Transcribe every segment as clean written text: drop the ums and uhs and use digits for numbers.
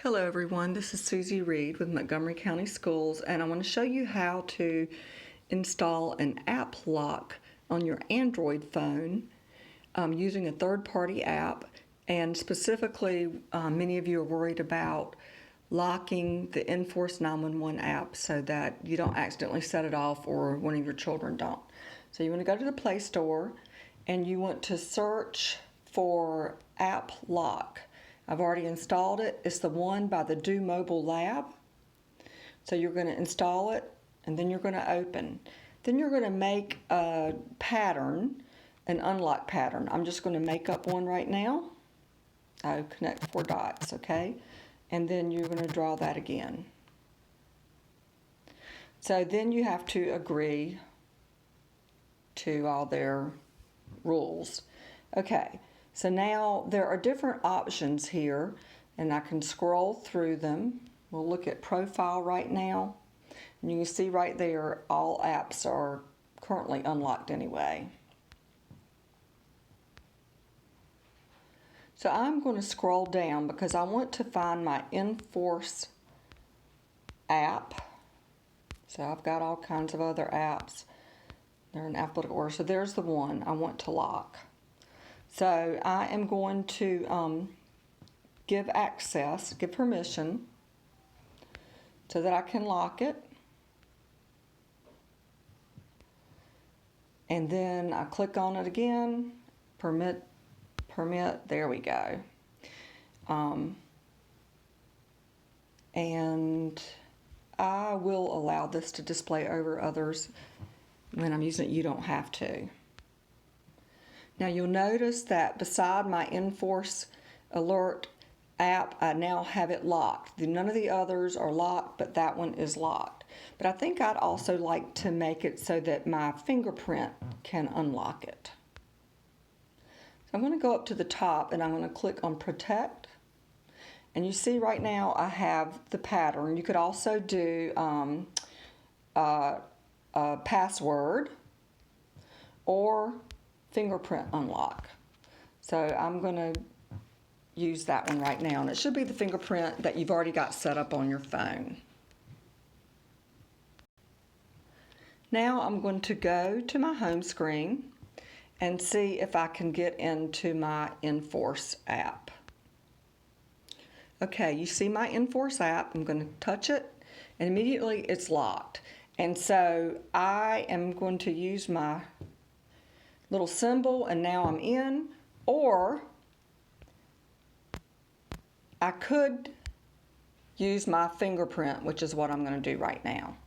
Hello everyone, this is Susie Reed with Montgomery County Schools, and I want to show you how to install an AppLock on your Android phone using a third-party app. And specifically, many of you are worried about locking the Force911 app so that you don't accidentally set it off or one of your children don't. So you want to go to the Play Store and you want to search for AppLock. I've already installed it. It's the one by the Do Mobile Lab. So you're going to install it and then you're going to open. Then you're going to make a pattern, an unlock pattern. I'm just going to make up one right now. I'll connect 4 dots, okay? And then you're going to draw that again. So then you have to agree to all their rules. Okay. So now there are different options here, and I can scroll through them. We'll look at profile right now, and you can see right there all apps are currently unlocked anyway. So I'm going to scroll down because I want to find my Force app. So I've got all kinds of other apps. They're in alphabetical order. So there's the one I want to lock. So I am going to give access, give permission, so that I can lock it. And then I click on it again, permit, there we go. And I will allow this to display over others. When I'm using it, you don't have to. Now you'll notice that beside my Force Alert app, I now have it locked. None of the others are locked, but that one is locked. But I think I'd also like to make it so that my fingerprint can unlock it. So I'm going to go up to the top and I'm going to click on Protect. And you see right now I have the pattern. You could also do a password or fingerprint unlock. So I'm going to use that one right now, and it should be the fingerprint that you've already got set up on your phone. Now I'm going to go to my home screen and see if I can get into my Force app. Okay, you see my Force app. I'm going to touch it and immediately it's locked. And so I am going to use my little symbol and now I'm in, or I could use my fingerprint, which is what I'm going to do right now.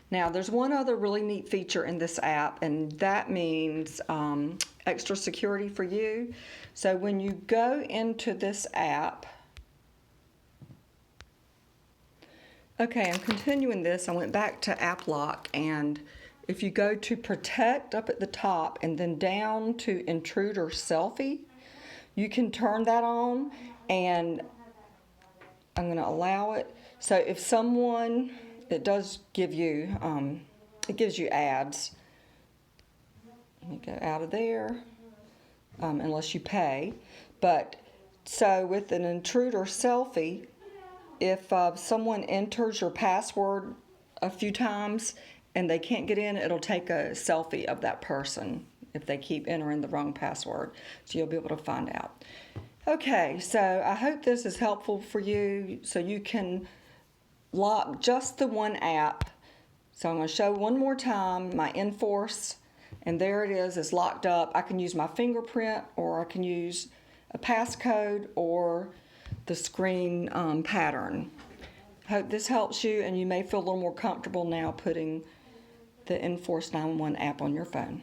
Now there's one other really neat feature in this app, and that means extra security for you. So when you go into this app, okay, I'm continuing this. I went back to AppLock, and if you go to Protect up at the top and then down to Intruder Selfie, you can turn that on, and I'm going to allow it. So if someone, it does give you, it gives you ads. Let me go out of there, unless you pay. But so with an Intruder Selfie, if someone enters your password a few times and they can't get in, it'll take a selfie of that person if they keep entering the wrong password. So you'll be able to find out. Okay, so I hope this is helpful for you so you can lock just the one app. So I'm going to show one more time my Force, and there it is, it's locked up. I can use my fingerprint, or I can use a passcode or the screen pattern. Hope this helps you, and you may feel a little more comfortable now putting the Force911 app on your phone.